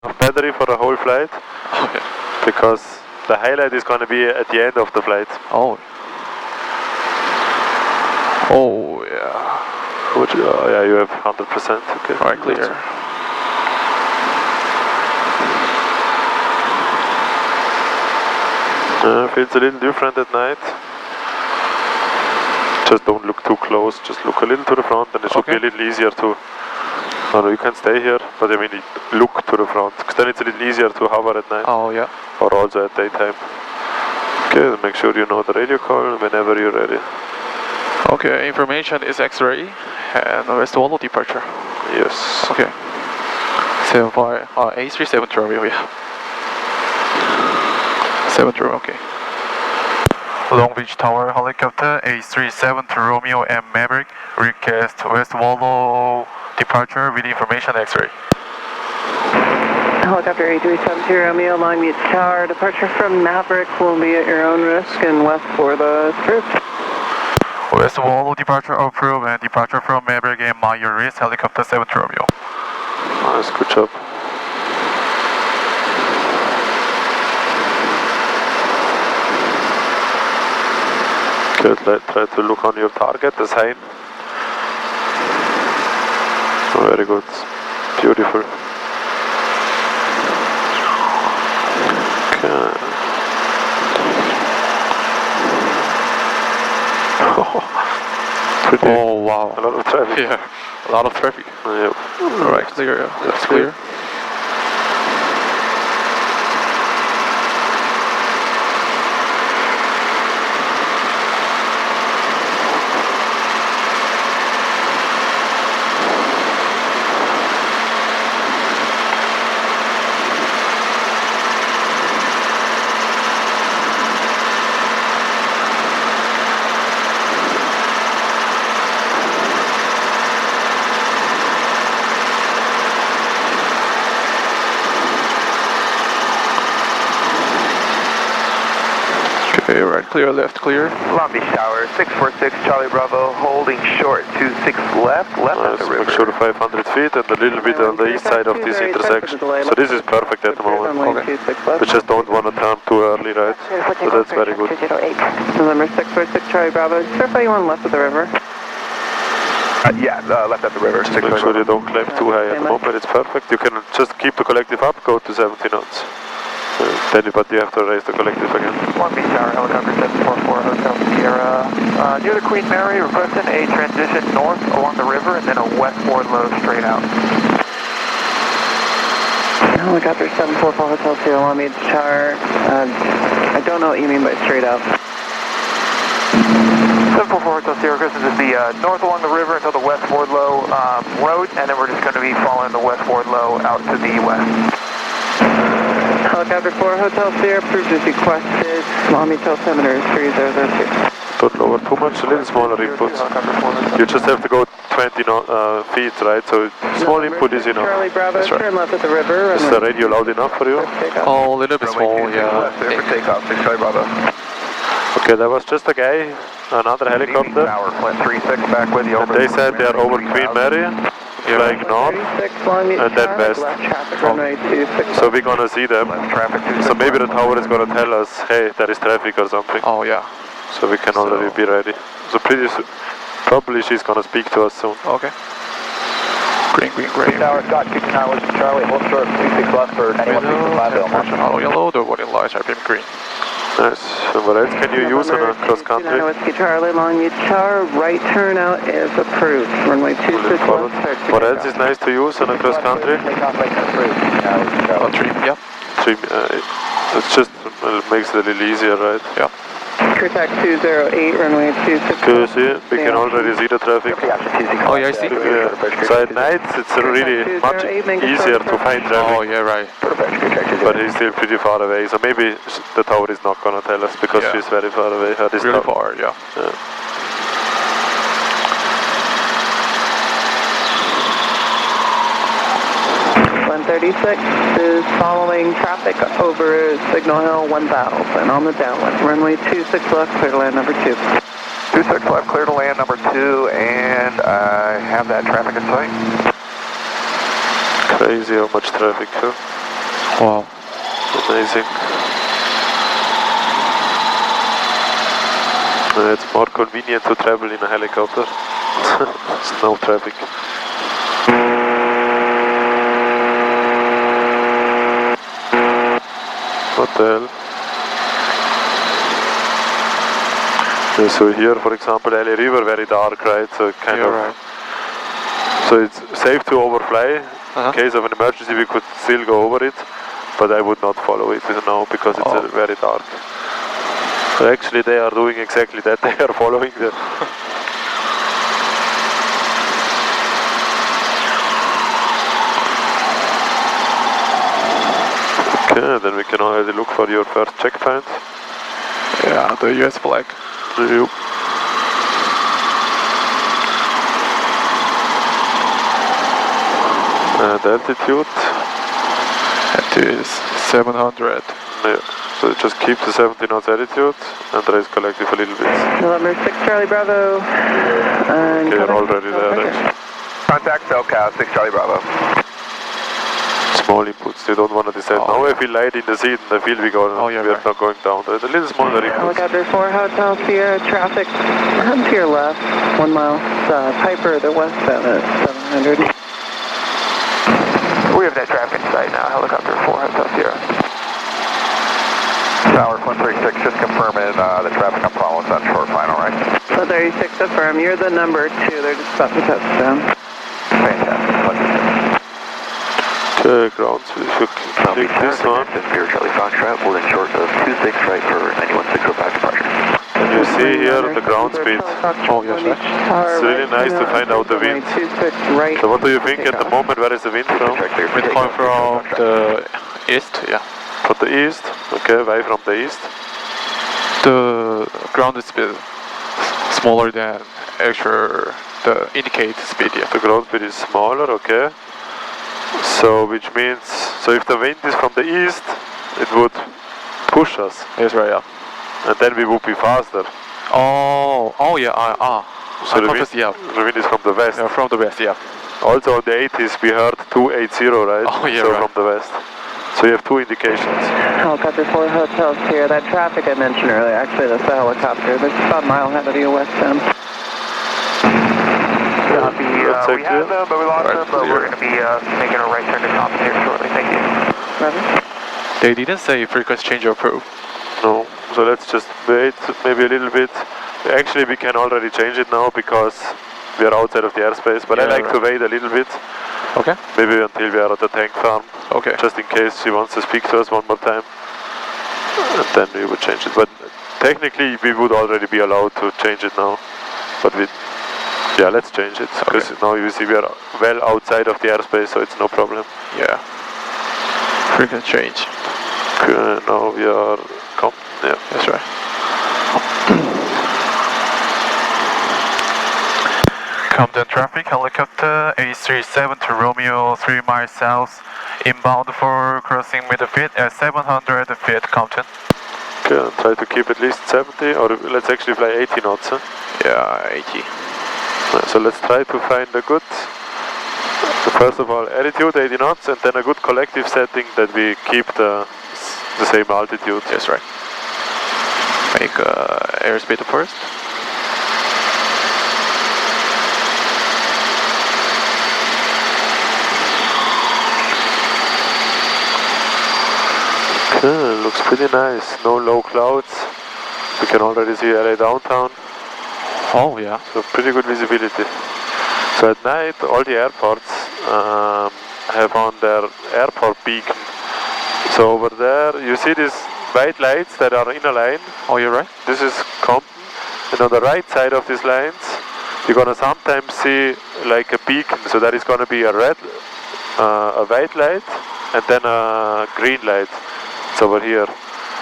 Enough battery for the whole flight. Okay. Because the highlight is going to be at the end of the flight. Oh. Oh yeah. Which, yeah, you have 100%. Okay. Alright, clear. Feels a little different at night. Just don't look too close, just look a little to the front and it should be a little easier to... No, you can stay here, but I mean look to the front, because then it's a little easier to hover at night. Oh yeah. Or also at daytime. Okay, then make sure you know the radio call whenever you're ready. Okay, information is X-ray and West Wallow departure. Yes. Okay. 75, A37 Romeo, yeah. 7 Romeo, okay. Long Beach Tower helicopter, A37 to Romeo and Maverick, request West Wallow departure with information X-ray. Helicopter A372 Romeo, Long Beach Tower, departure from Maverick will be at your own risk and west for the strip. West Wallow departure approved and departure from Maverick and your risk, helicopter 7 Romeo. Nice, good job. Good, try to look on your target, the sign. Oh, very good, beautiful. Okay. Pretty, oh wow. a lot of traffic. Yeah, a lot of traffic. Yeah. Alright, clear, yeah. That's clear. Okay, right clear, left clear. Long Beach Tower, 646 Charlie Bravo, holding short, 26 left at the river. Make sure 500 feet and a little bit on the east side of this intersection. So this is perfect at the moment. Okay. We just don't want to turn too early, right? So that's very good. November 646 Charlie Bravo, certify you on left of the river. Yeah, left at the river. Make sure you don't climb too high at the moment, it's perfect. You can just keep the collective up, go to 70 knots. But you have to raise the collective again. Long Beach Tower, helicopter 744 Hotel Sierra. Near the Queen Mary, requesting a transition north along the river and then a westward low straight out. Helicopter 744 Hotel Sierra, Long Beach Tower. I don't know what you mean by straight out. 744 Hotel Sierra, this is the north along the river until the westward low road, and then we're just going to be following the westward low out to the west. Helicopter 4 Hotel Sierra, approved as requested. Long Beach altimeter is 3002. Don't lower too much, a little smaller input. You just have to go 20 feet, right? So small input is enough. Charlie Bravo, turn left at the river. Is the radio loud enough for you? Oh, a little bit small, yeah. For takeoff, 6 Charlie Bravo. Okay, that was just a guy, another helicopter. Tower, Flint 36 back with you. And they said they are over Queen Mary, flying north, and then west. So we're gonna see them. So maybe the tower is gonna tell us, hey, there is traffic or something. Oh yeah. So we can already be ready. So probably she's gonna speak to us soon. Okay. Green, green, green. Tower, Scott, 229 West Charlie, hold short, 26 left for 91 feet from Glendale. Hollow yellow, the warning lights are beam green. Nice. And what else can you use on a cross country? Whiskey Charlie, Long Beach Tower, right turnout is approved. Runway 26 left. What else is nice to use on a cross country? Trim, yeah. Trim, it's just, it makes it a little easier, right? Yeah. CreWTAC 208, runway 26. Can you see? We can already see the traffic. Oh yeah, I see. Yeah. So at night it's really much easier to find traffic. Oh yeah, right. But he's still pretty far away, so maybe the tower is not gonna tell us because she's very far away. Really far, yeah. 136 is following traffic over Signal Hill 1000 on the downwind. Runway 26 left, clear to land number 2. 26 left, clear to land number 2, and I have that traffic in sight. Crazy how much traffic, huh? Wow. Amazing. It's more convenient to travel in a helicopter. There's no traffic. What the hell? Yeah, so here, for example, LA River, very dark, right? So it kind of. Right. So it's safe to overfly. In case of an emergency, we could still go over it, but I would not follow it now because it's very dark. So actually, they are doing exactly that. They are following the. Okay, then we can already look for your first checkpoint. Yeah, the US flag. Yep. And altitude? It is 700. Yeah. So just keep the 70 knots altitude and raise collective a little bit. November 6 Charlie Bravo. And Okay, you're already there actually. Contact SoCal 6 Charlie Bravo. Small inputs, you don't want to descend. Now I feel light in the seat and I feel we are not going down. There's a little smaller inputs. Helicopter 4 Hotel Sierra traffic to your left, 1 mile. Piper, the westbound at 700. We have that traffic in sight now, helicopter 4 Hotel Sierra. Tower 136, just confirming the traffic I'm following is on short final, right? 136, affirm. You're the number 2. They're just about to touch down. Fantastic. Okay, ground, so if you click this one. Spirit Charlie Foxtrot, holding short of 26 right for 9165 departure. And you see here the ground speed. Oh, yes, right. It's really nice to find out the wind. So what do you think at the moment? Where is the wind from? Wind coming from the east, yeah. From the east? Okay, why from the east? The ground speed smaller than actual the indicate speed, yeah. The ground speed is smaller, okay. So which means, so if the wind is from the east, it would push us. Yes, right, yeah. And then we would be faster. Oh yeah, So the wind is from the west. Yeah, from the west, yeah. Also on the 80s we heard 280, right? Oh yeah, so right. from the west. So you have two indications. Helicopter 4 Hotel Sierra. That traffic I mentioned earlier, actually that's the helicopter. That's about a mile ahead of you westbound. Copy, we have them, but we lost them, but we're going to be making a right turn to Thompson here shortly. Thank you. Roger. They didn't say frequency change approved. No, so let's just wait maybe a little bit. Actually we can already change it now because we are outside of the airspace, but I like to wait a little bit. Okay. Maybe until we are at the tank farm. Okay. Just in case she wants to speak to us one more time. And then we would change it. But technically we would already be allowed to change it now. But yeah, let's change it. Because now you see we are well outside of the airspace, so it's no problem. Yeah. Frequency change. Okay, now we are yeah. That's right. Compton traffic, helicopter A37 to Romeo 3 miles south, inbound for crossing middle feet at 700 feet, Compton. Okay, and try to keep at least 70, or let's actually fly 80 knots. Huh? Yeah, 80. So let's try to find a good, first of all, altitude 80 knots, and then a good collective setting that we keep the same altitude. That's right. Make airspeed first. Okay, looks pretty nice. No low clouds. We can already see LA downtown. Oh yeah. So pretty good visibility. So at night, all the airports have on their airport beacon. So over there, you see these white lights that are in a line. Oh, you're right. This is Compton. And on the right side of these lines, you're gonna sometimes see like a beacon. So that is gonna be a red, a white light, and then a green light. It's over here.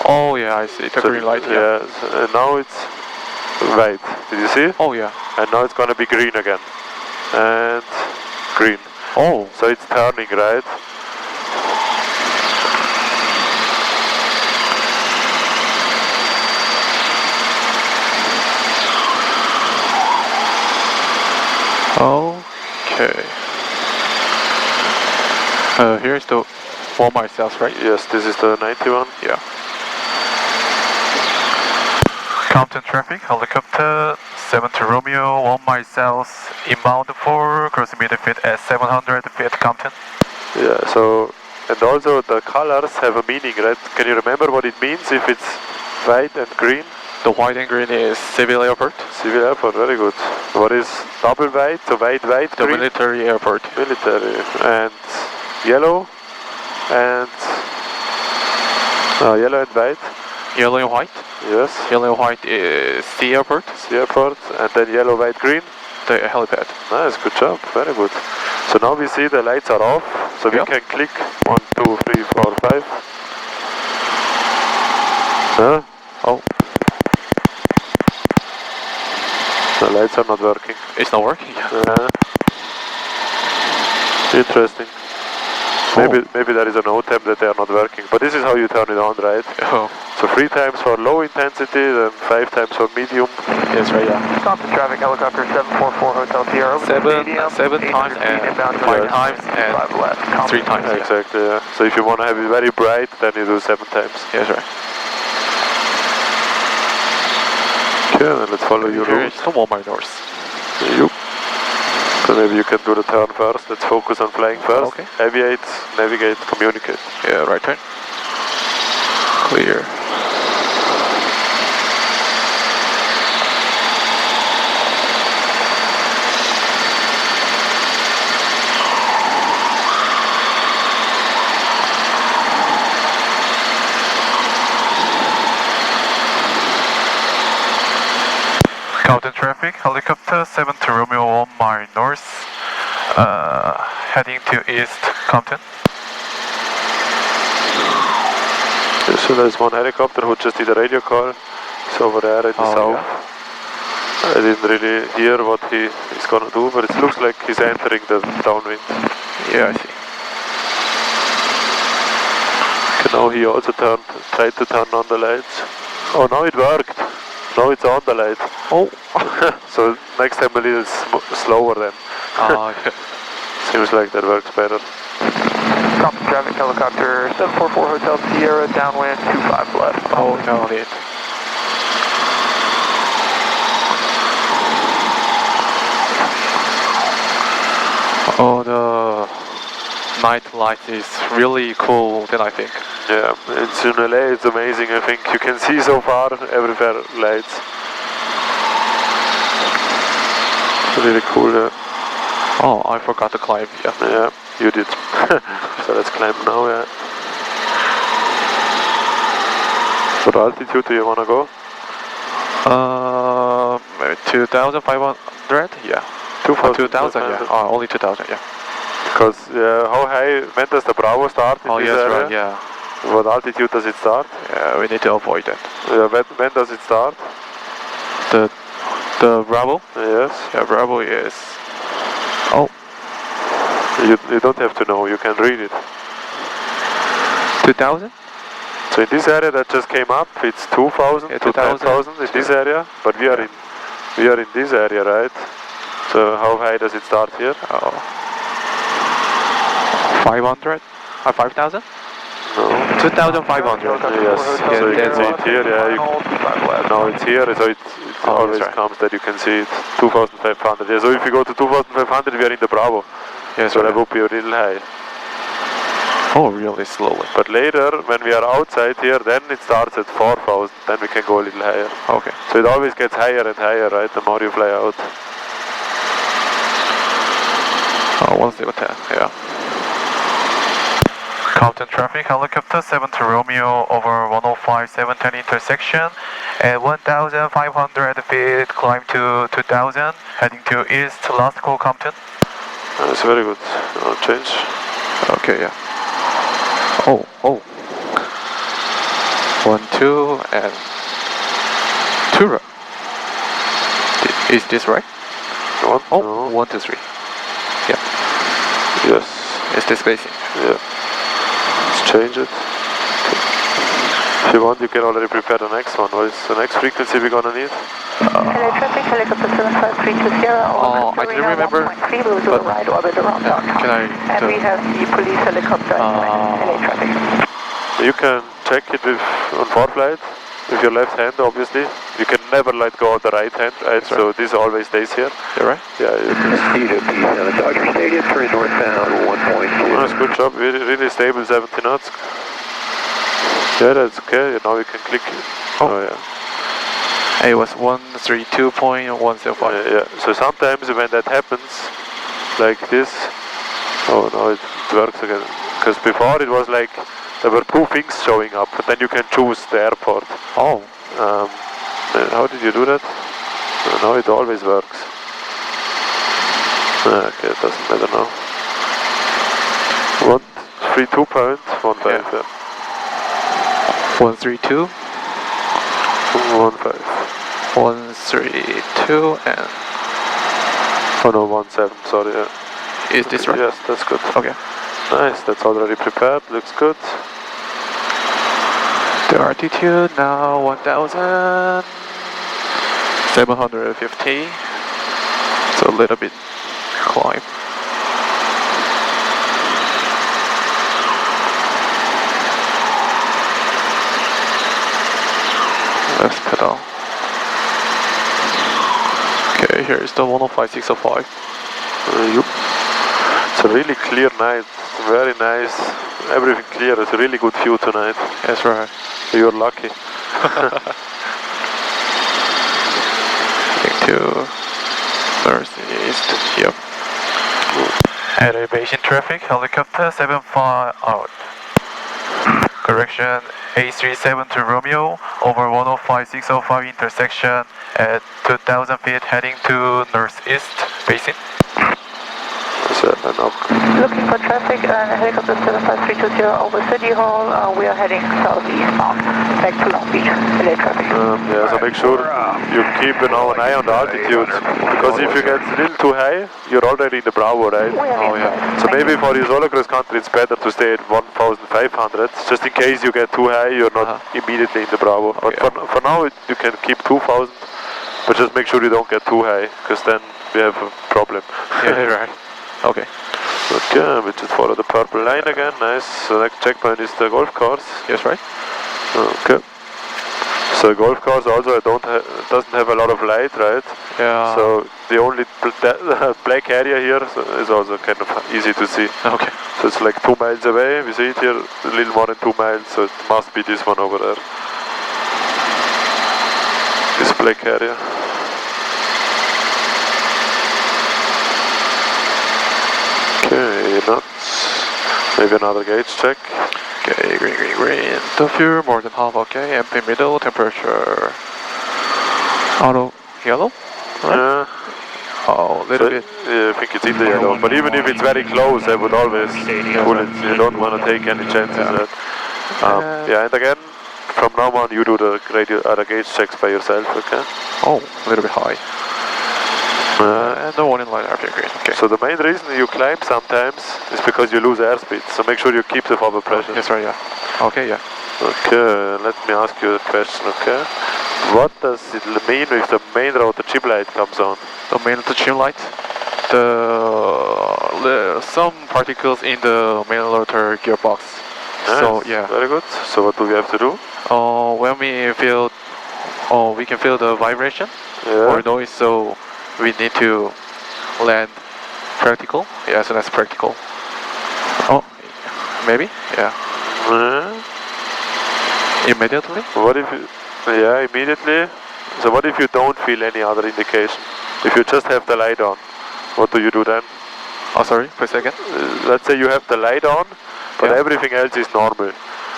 Oh yeah, I see. The green light. Yeah. Yeah. And now it's white. Did you see? Oh yeah. And now it's gonna be green again. And green. Oh. So it's turning, right? Okay. Here's the 1 mile south, right? Yes, this is the 91. Yeah. Compton traffic, helicopter 70 Romeo, 1 mile south, inbound for crossing meter feet at 700 feet Compton. Yeah, so, and also the colors have a meaning, right? Can you remember what it means if it's white and green? The white and green is civil airport. Civil airport, very good. What is double white? So white, The green? military airport. Military. And yellow and yellow and white. Yellow and white. Yes. Yellow and white is sea airport. Sea airport. And then yellow, white, green. The helipad. Nice, good job, very good. So now we see the lights are off, so we can click 1, 2, 3, 4, 5. Huh? Oh, The lights are not working. it's not working. Interesting. Maybe there is a note temp that they are not working, but this is how you turn it on, right? Oh, So 3 times for low intensity, then 5 times for medium. yes, right, yeah. Compton traffic, helicopter 744 Hotel Sierra. Over to stadium, 7 times 800 feet and inbound 5 times and 5 left. 3 times. Yeah. Exactly, yeah. So if you want to have it very bright, then you do 7 times. Yes, right. Okay, then let's follow your Here route. is the 1 mile north. Yup. So maybe you can do the turn first. Let's focus on flying first. Okay. Aviate, navigate, communicate. Yeah, right turn. Clear. Compton traffic, helicopter 70 Romeo 1 mile north, heading to East Compton. So there's one helicopter who just did a radio call. It's over there in the south. I didn't really hear what he is gonna do, but it looks like he's entering the downwind. Yeah, I see. Okay, now he also tried to turn on the lights. Oh, now it worked. Now it's on the light. Oh! So next time a little slower then. Yeah. Seems like that works better. Compton traffic, helicopter 744 Hotel Sierra, downwind 25 left. Oh, no, it. Oh, the night light is really cool then I think. Yeah, it's in LA, it's amazing. I think you can see so far everywhere lights. Really cool, yeah. Oh, I forgot to climb, yeah. Yeah, you did. So let's climb now, yeah. What altitude do you want to go? Maybe 2,500? Yeah. 2,000, yeah. Oh, only 2,000, yeah. Because, how high, when does the Bravo start in Oh, this yes, area? right, yeah. What altitude does it start? Yeah, we need to avoid that. Yeah, when does it start? The Bravo? Yes. Yeah, Bravo is... Oh, You don't have to know, you can read it. 2,000? So in this area that just came up, it's 2,000 Yeah, to 2,000. 10,000 in this area, but we are in this area, right? So how high does it start here? Oh. 500? 5,000? No. 2,500. Yes. So you can see it here. Yeah. Now it's here, so it always right. comes that you can see it. 2,500. Yeah. So if you go to 2,500, we are in the Bravo. Yes, So right. that would be a little high. Oh, really slowly. But later, when we are outside here, then it starts at 4,000. Then we can go a little higher. Okay. So it always gets higher and higher, right? The more you fly out. Oh, 1,010, yeah. Compton traffic, helicopter 70 Romeo over 105 710 intersection. At 1,500 feet, climb to 2,000, heading to east, last call Compton. That's very good. I'll change. Okay, yeah. Oh. 1, 2, and 2 right. Is this right? One? Oh, No. 1, 2, 3. Yeah, Yes. it's this spacing. Yeah. Let's change it. If you want, you can already prepare the next one. What is the next frequency we're gonna need? LA traffic, helicopter 7532 Sierra, Oh, over I didn't remember, 1.3, we'll do a but- right orbit around downtown. Can I And we have the police helicopter in LA traffic. You can check it with on ForeFlight with your left hand, obviously. You can never let go of the right hand, right? That's right. So this always stays here. You're right? Yeah, you just, Speed of P7 Dodger Stadium, turning northbound 1.2. that's good job. Really, really stable, 70 knots. Yeah, that's okay. Now we can click. Oh yeah. It was 132.105. Yeah. So sometimes when that happens, like this, oh no, it works again. Because before it was like there were two things showing up, and then you can choose the airport. Oh, How did you do that? Now it always works. Okay, it doesn't matter now. 132.15. Yeah. 132, 15. 132, and Oh no, 17. Sorry. Yeah. is this right? Yes, that's good. Okay. Nice. That's already prepared. Looks good. The altitude now 1,750. It's a little bit climb. Left pedal. Okay, here is the 105.605. Yup. It's a really clear night. Very nice. Everything clear. It's a really good view tonight. That's right. You're lucky. Heading to northeast. Yep. Elevation traffic, helicopter 75 out. Correction, A37 to Romeo over 105.605 intersection at 2,000 feet heading to northeast basin. Looking for traffic, helicopter 75320 over City Hall. We are heading southeastbound, back to Long Beach. LA traffic. Yeah, so make sure you keep an eye on the altitude, because if you get a little too high, you're already in the Bravo, right? We are Oh, inside. yeah. So maybe for your solo cross country, it's better to stay at 1,500, just in case you get too high, you're not immediately in the Bravo. But for now, you can keep 2,000, but just make sure you don't get too high, because then we have a problem. Yeah, right. Okay. Okay, we just follow the purple line again. Nice. So next checkpoint is the golf course. Yes, right? Okay. So golf course also doesn't have a lot of light, right? Yeah. So the only black area here is also kind of easy to see. Okay. So it's like 2 miles away. We see it here a little more than 2 miles. So it must be this one over there. This black area. Okay, nuts. Maybe another gauge check. Okay, green, green, green. The fuel more than half. Okay, MP middle temperature. Auto yellow. Right? So Oh, little bit. I think it's in the yellow. But even if it's very close, I would always pull it. You don't want to take any chances. Yeah, and again, from now on, you do the gauge checks by yourself. Okay. Oh, a little bit high. And the one in line RP green. Okay. So the main reason you climb sometimes is because you lose airspeed. So make sure you keep the forward pressure. Yes, right. Yeah. Okay. Yeah. Okay. Let me ask you a question. Okay. What does it mean if the main rotor chip light comes on? The main trim light. Some particles in the main rotor gearbox. Nice. So yeah. Very good. So what do we have to do? When we feel, we can feel the vibration Yeah. or noise. So we need to land practical. Yeah, so that's practical. Oh, maybe. Yeah. Immediately. What if you, yeah, immediately. So what if you don't feel any other indication? If you just have the light on, what do you do then? Oh, sorry. Please again. Let's say you have the light on, but Yeah. everything else is normal.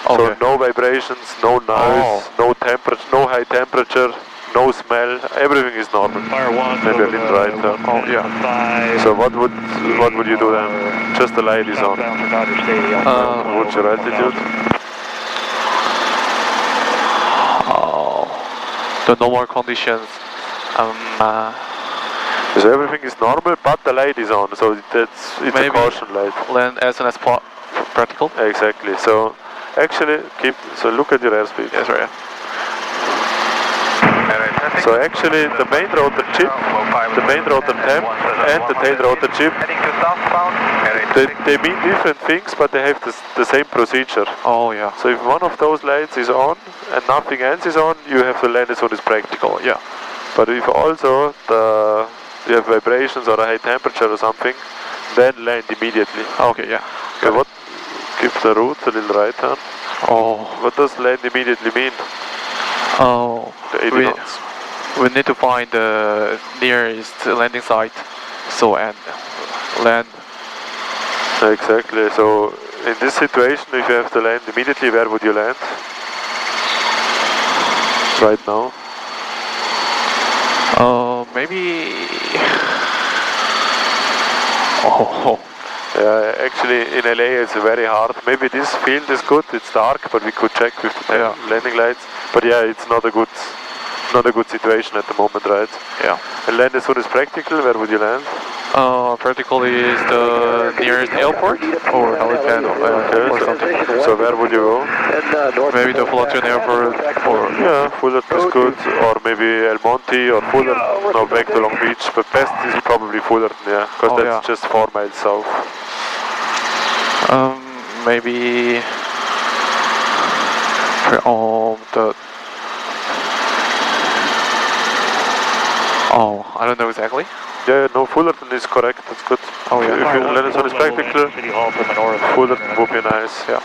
So Okay. no vibrations, no noise, no temperature, no high temperature, no smell. Everything is normal. Fire one. Maybe a little right there. Oh, yeah. So what would you do then? Just the light is on. Southbound for Dodger Stadium. What's your altitude? Oh, the normal conditions. So everything is normal, but the light is on. So it's Maybe. a caution light. Land as soon as practical. Exactly. So actually look at your airspeed. Yes, right. LA So actually the main rotor chip, the main rotor temp and the tail rotor chip, Heading to southbound. they mean different things, but they have the same procedure. Oh yeah. So if one of those lights is on and nothing else is on, you have to land as soon as practical. Yeah. But if also you have vibrations or a high temperature or something, then land immediately. Okay, yeah. So what? Give the route a little right turn. Oh. What does land immediately mean? Oh. The 80 knots. We need to find the nearest landing site. So and land. Exactly. So in this situation, if you have to land immediately, where would you land? Right now? Maybe. Oh. Yeah, actually in LA it's very hard. Maybe this field is good, it's dark, but we could check with the landing lights. But yeah, it's not a good situation at the moment, right? Yeah. And land as soon as practical, where would you land? Practically is the nearest airport or helipad or something. So where would you go? Maybe the Fullerton airport or Yeah, Fullerton is good, or maybe El Monte or Fullerton, no, back to Long Beach, but best is probably Fullerton, yeah, because that's just 4 miles south. maybe I don't know exactly. Yeah, no, Fullerton is correct, that's good. Oh yeah. If you land as soon as practical, City Hall from the north. Fullerton would be nice, yeah.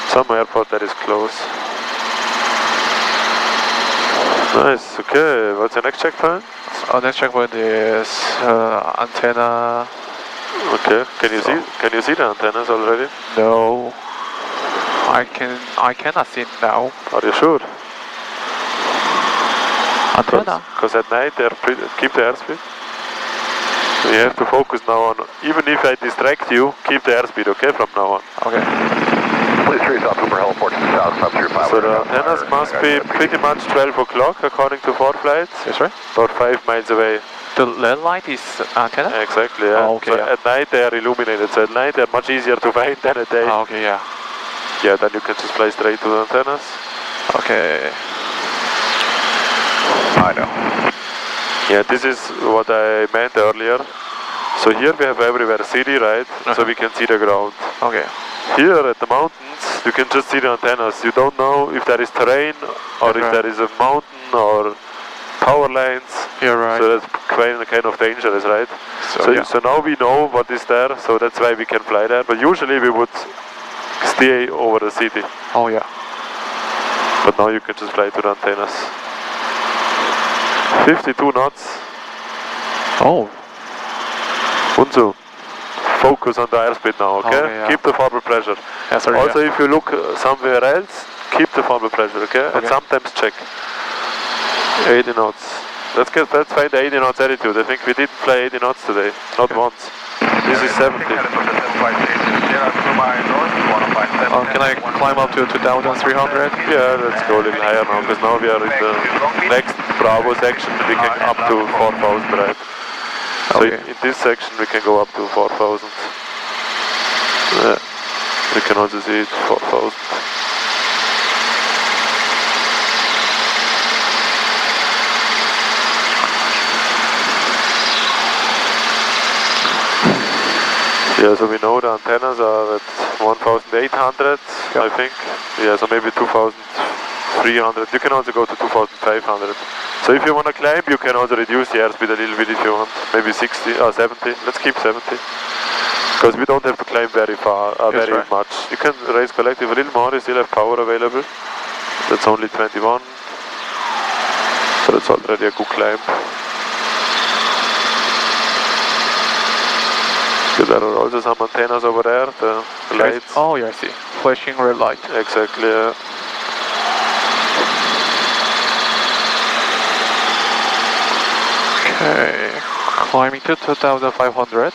Some airport that is close. Nice, okay, what's your next checkpoint? Our next checkpoint is antenna. Okay, can you see the antennas already? No. I cannot see now. Are you sure? Antenna. Because at night they're keep the airspeed. You have to focus now on, even if I distract you, keep the airspeed, okay, from now on. Okay. Please trace off Cooper Heliport to the south, up through 500. So the antennas must be pretty much 12 o'clock according to FliGht's. Yes, sir. About 5 miles away. The land light is antenna? Exactly, yeah. Oh, okay, so yeah. at night they are illuminated, so at night they're much easier to find than at day. Oh, okay, yeah. Yeah, then you can just fly straight to the antennas. Okay. I know. Yeah, this is what I meant earlier. So here we have everywhere city, right? So we can see the ground. Okay. Here at the mountains, you can just see the antennas. You don't know if there is terrain or if there is a mountain or power lines. You're right. So that's kind of dangerous, right? So now we know what is there, so that's why we can fly there. But usually we would stay over the city. Oh yeah. But now you can just fly to the antennas. 52 knots. Oh. Unzu. Focus on the airspeed now, okay? Okay, yeah. Keep the forward pressure. Yes, sir, Also, if you look somewhere else, keep the forward pressure, okay? And sometimes check. 80 knots. Let's find the 80 knots altitude. I think we didn't fly 80 knots today, not once. This is 70. Can I climb up to 2,300? Yeah, let's go a little higher now, because now we are in the next Bravo section. We can up to 4,000, right? So in this section we can go up to 4,000. Yeah, we can also see it 4,000. Yeah, so we know the antennas are at 1,800, I think. Yeah, so maybe 2,300. You can also go to 2,500. So if you want to climb, you can also reduce the airspeed a little bit if you want. Maybe 60 or 70. Let's keep 70. Because we don't have to climb very far, very much. You can raise collective a little more, you still have power available. That's only 21. So that's already a good climb. So there are also some antennas over there, the lights. Oh yeah, I see. Flashing red light. Exactly, yeah. Okay, climbing to 2,500.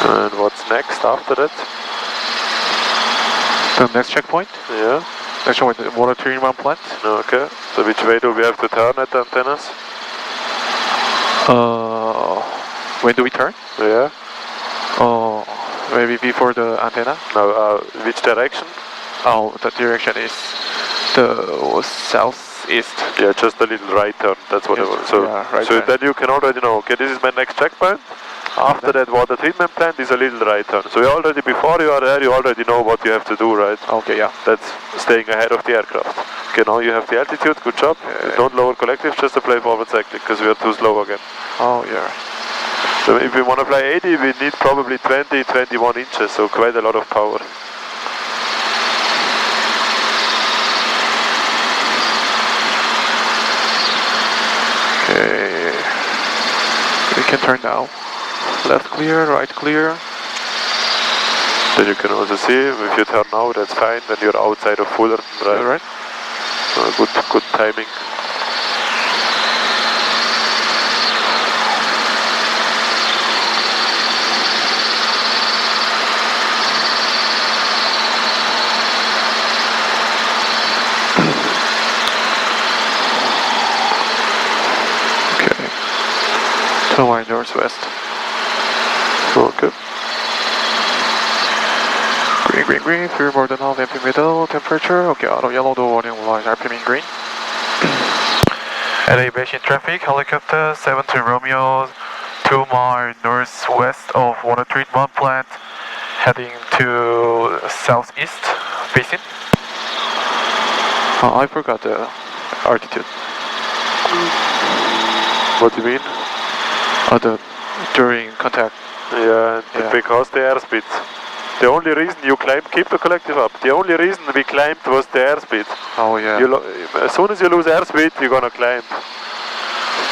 And what's next after that? The next checkpoint? Yeah. Next checkpoint, water treatment plant. Okay. So which way do we have to turn at the antennas? When do we turn? Yeah. Oh, maybe before the antenna. Now, which direction? Oh, the direction is the southeast. Yeah, just a little right turn. That's what Yes, I want. So, yeah, right so turn. then you can already know. Okay, this is my next checkpoint. After that water treatment plant is a little right turn. So you already, before you are there, you already know what you have to do, right? Okay, yeah. That's staying ahead of the aircraft. Okay, now you have the altitude. Good job. Okay. Don't lower collective, just apply forward cycling because we are too slow again. Oh, yeah. So if we want to fly 80, we need probably 20, 21 inches, so quite a lot of power. Okay. We can turn now. Left clear, right clear. Then you can also see, if you turn now, that's fine, then you're outside of Fullerton, right? Right. Good timing. Okay. Turn right northwest. Okay. Green, green, green. Fuel more than half empty middle. Temperature. Okay, auto yellow, the warning light. RPM in green. At aviation traffic, helicopter 70 Romeo, 2 miles northwest of water treatment plant, heading to southeast basin. I forgot the altitude. What do you mean? During contact. Yeah, Yeah. because the airspeed. The only reason you climbed, keep the collective up. The only reason we climbed was the airspeed. Oh yeah. As soon as you lose airspeed, you're gonna climb.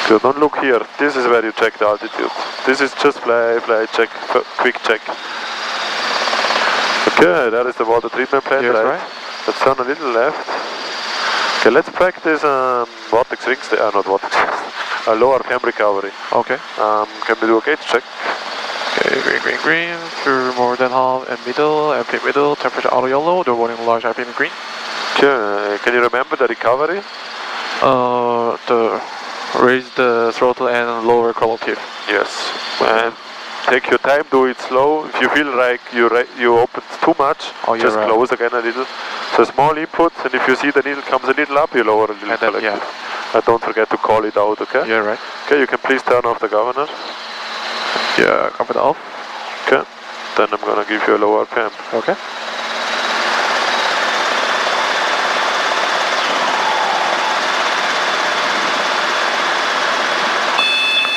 So don't look here. This is where you check the altitude. This is just fly, check, quick check. Okay, that is the water treatment plant, Yes, right? Let's turn a little left. Okay, let's practice vortex rings, not vortex, low RPM recovery. Okay. Can we do a gauge check? Okay, green, green, green. Fuel more than half and middle, empty middle. Temperature auto yellow. The warning large RPM in green. Okay, can you remember the recovery? The raise the throttle and lower collective. Yes. And take your time, do it slow. If you feel like you opened too much, Oh, you're just right. close again a little. So small input, and if you see the needle comes a little up, you lower a little And then, collective. yeah. And don't forget to call it out, okay? Yeah, right. Okay, you can please turn off the governor. Yeah, cover off. Okay. Then I'm gonna give you a low RPM. Okay.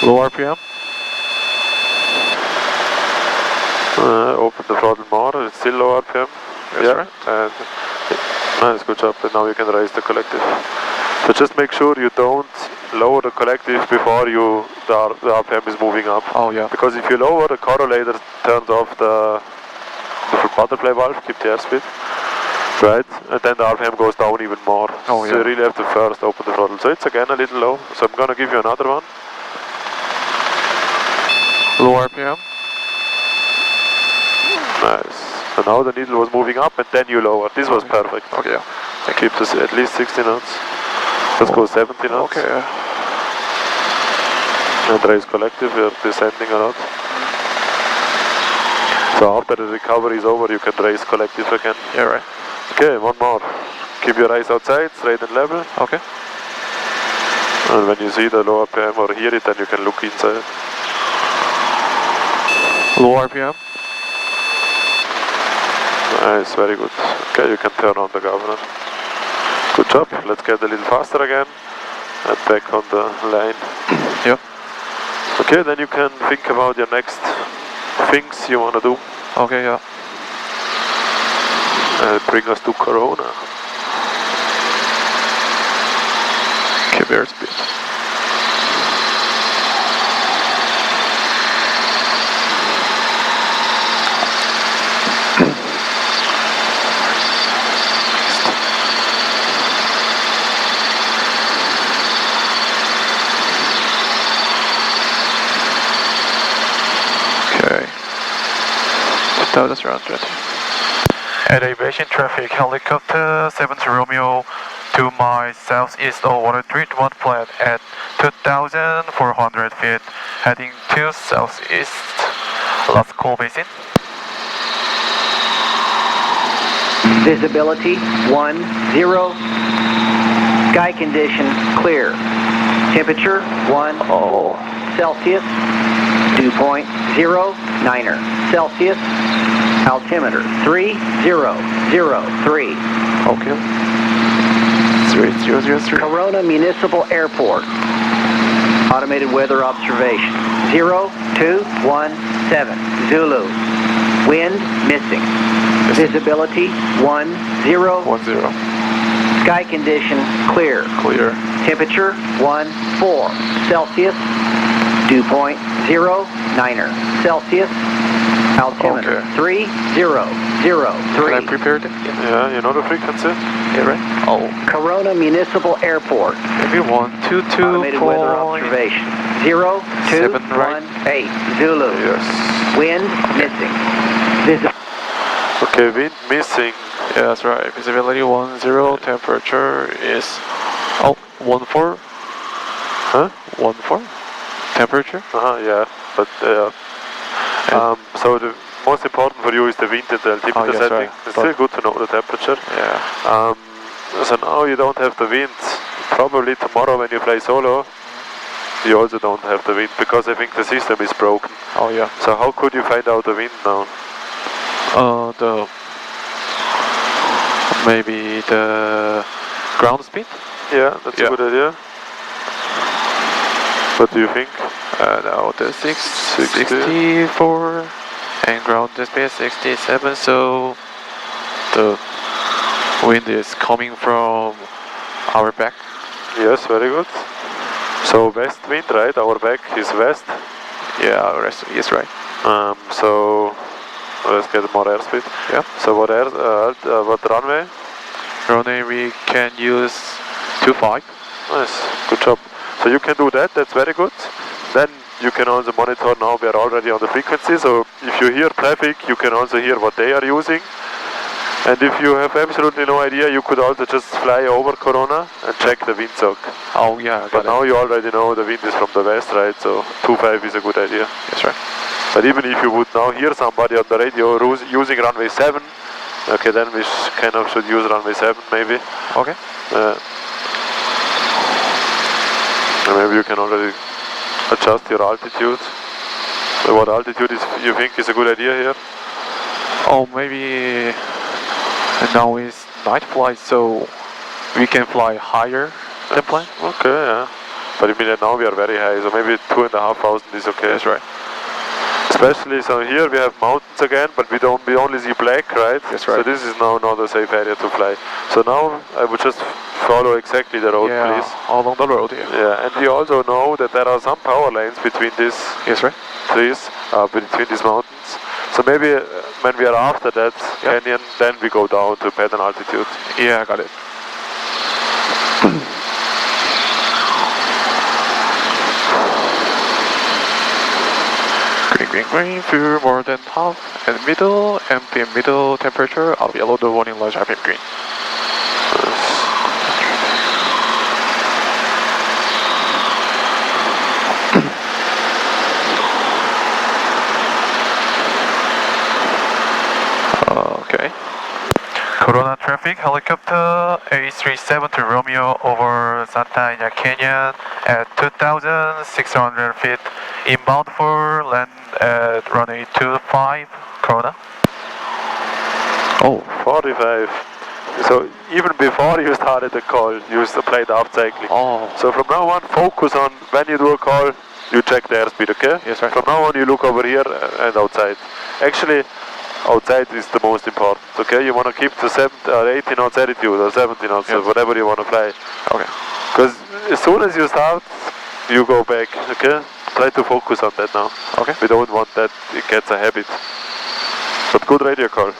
Low RPM. Open the throttle more, it's still low RPM. Yes, Yeah, right. and nice, good job. And now you can raise the collective. So just make sure you don't lower the collective before the RPM is moving up. Oh yeah. Because if you lower, the correlator turns off the butterfly valve, keep the airspeed. Right, and then the RPM goes down even more. Oh, So you yeah. really have to first open the throttle. So it's again a little low. So I'm gonna give you another one. Low RPM. Nice. So now the needle was moving up and then you lower. This was perfect. Okay. Yeah. Keep this at least 60 knots. Let's go 70 knots. Okay. And raise collective, we are descending a lot. So after the recovery is over, you can raise collective again. Yeah, right. Okay, one more. Keep your eyes outside, straight and level. Okay. And when you see the low RPM or hear it, then you can look inside. Low RPM. Nice, very good. Okay, you can turn on the governor. Good job. Let's get a little faster again. And back on the line. Yeah. Okay, then you can think about your next things you want to do. Okay, yeah. Bring us to Corona. Keep airspeed. Okay. Status around 20. At aviation traffic, helicopter 70 Romeo, 2 miles southeast of water treatment plant at 2,400 feet, heading to southeast. Last call basin. Visibility 10. Sky condition clear. Temperature 1 Celsius. Dew point 0.9 Celsius. Altimeter 3003. Okay. 3003. Corona Municipal Airport. Automated weather observation 0217 Zulu. Wind missing. Visibility 10. 10. Sky condition clear. Clear. Temperature 14 Celsius. Dew point 0.9 Celsius. Altimeter Okay. 3003. Can I prepare it? Yeah, you know the frequency? Yeah, right? Oh. Corona Municipal Airport. Maybe 122. Automated weather observation 0218 Zulu. Yes. Wind missing. Okay, wind missing. Yeah, that's right. Visibility 10. Temperature is 14. Huh? 14. Temperature. Yeah, but so the most important for you is the wind and the altimeter yes, setting. right. It's still good to know the temperature. Yeah. So now you don't have the wind. Probably tomorrow when you fly solo, you also don't have the wind because I think the system is broken. Oh yeah. So how could you find out the wind now? Maybe the ground speed. Yeah, that's a good idea. What do you think? Now the 64 and ground speed 67. So the wind is coming from our back. Yes, very good. So west wind, right? Our back is west. Yeah, our rest is right. So let's get more airspeed. Yeah. So what what runway? Runway we can use 25. Nice, good job. So you can do that. That's very good. Then you can also monitor. Now we are already on the frequency. So if you hear traffic, you can also hear what they are using. And if you have absolutely no idea, you could also just fly over Corona and check the windsock. Oh yeah, I But got now it. you already know the wind is from the west, right? So 25 is a good idea. That's right. But even if you would now hear somebody on the radio using runway 7, okay, then we kind of should use runway 7 maybe. Okay. And maybe you can already adjust your altitude. So what altitude is you think is a good idea here? Oh, maybe now is night flight, so we can fly higher than plane. Okay, yeah. But I mean that now we are very high, so maybe 2,500 is okay. That's right. Especially so here we have mountains again, but we only see black, right? That's right. So this is now not a safe area to fly. So now I would just follow exactly the road, Yeah, please. along the road here. Yeah, and we also know that there are some power lines between these Yes, right. trees, between these mountains. So maybe when we are after that canyon, then we go down to pattern altitude. Yeah, I got it. Green, fuel more than half, and middle, empty and middle temperature, I'll yellow the warning light traffic green. Okay. Corona traffic helicopter A37 to Romeo over Santa Ana Canyon at 2,600 feet. Inbound for land at runway 25, Corona. Oh, 45. So even before you started the call, you played up cycling. Oh, So from now on, focus on when you do a call, you check the airspeed, okay? Yes, right. From now on, you look over here and outside. Actually, outside is the most important, okay? You want to keep the 18 knots attitude or 17 knots, or Yes. whatever you want to fly. okay. Because as soon as you start, you go back, okay? Try to focus on that now. Okay. We don't want that it gets a habit. But good radio call.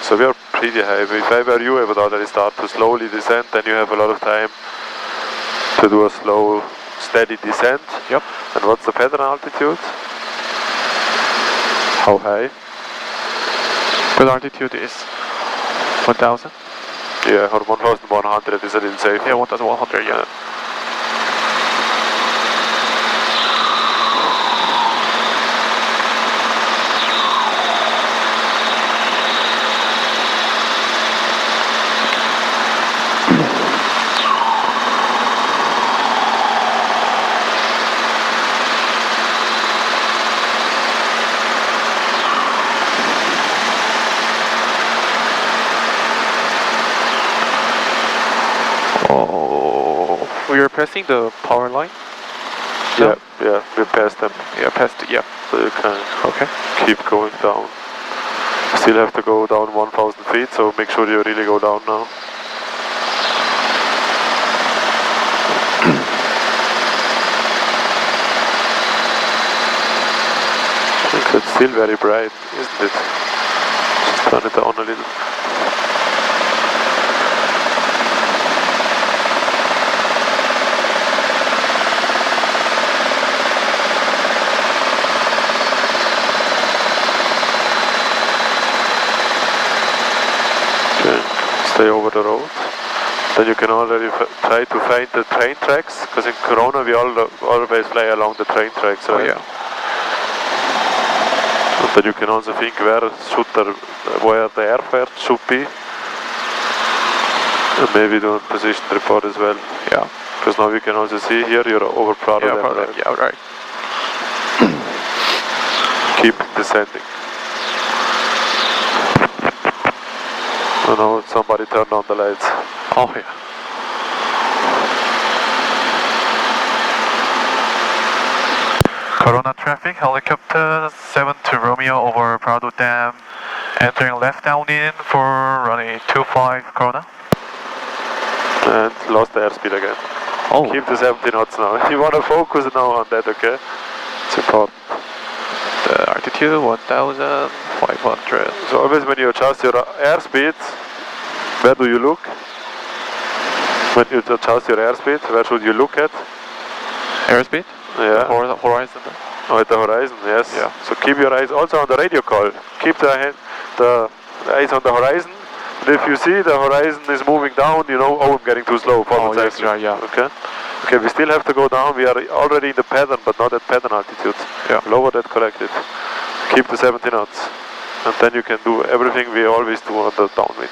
So we are pretty high. If I were you, I would already start to slowly descend, then you have a lot of time to do a slow, steady descent. Yep. And what's the pattern altitude? How high? But altitude is 1000? Yeah, or 1100 is a little safe. Yeah, 1100, yeah. Oh, we are passing the power line? Yeah, yeah, we passed them. Yeah, past, yeah. So you can Okay. keep going down. Still have to go down 1000 feet, so make sure you really go down now. I think it's still very bright, isn't it? Just turn it down a little. Okay, stay over the road. Then you can already try to find the train tracks, because in Corona we always fly along the train tracks, Oh, right? yeah. But you can also think where the airfare should be. And maybe do a position report as well. Yeah. Because now we can also see here you're over Prado. Yeah, probably, yeah, right. Keep descending. Oh no, somebody turned on the lights. Oh, yeah. Corona traffic, helicopter 7 to Romeo over Prado Dam, entering left downwind for runway 25 Corona. And lost the airspeed again. Oh, Keep the 70 knots now. You want to focus now on that, okay? It's important. the altitude 1500. So always when you adjust your airspeed, where do you look? When you adjust your airspeed, where should you look at? Airspeed? Yeah. Horizon. Oh, at the horizon, yes. Yeah. So keep your eyes also on the radio call. Keep the eyes on the horizon. And if you see the horizon is moving down, you know, oh, I'm getting too slow. Oh, yes, yeah. Okay. Okay, we still have to go down. We are already in the pattern, but not at pattern altitude. Yeah. Lower that collected. Keep the 70 knots. And then you can do everything we always do on the downwind.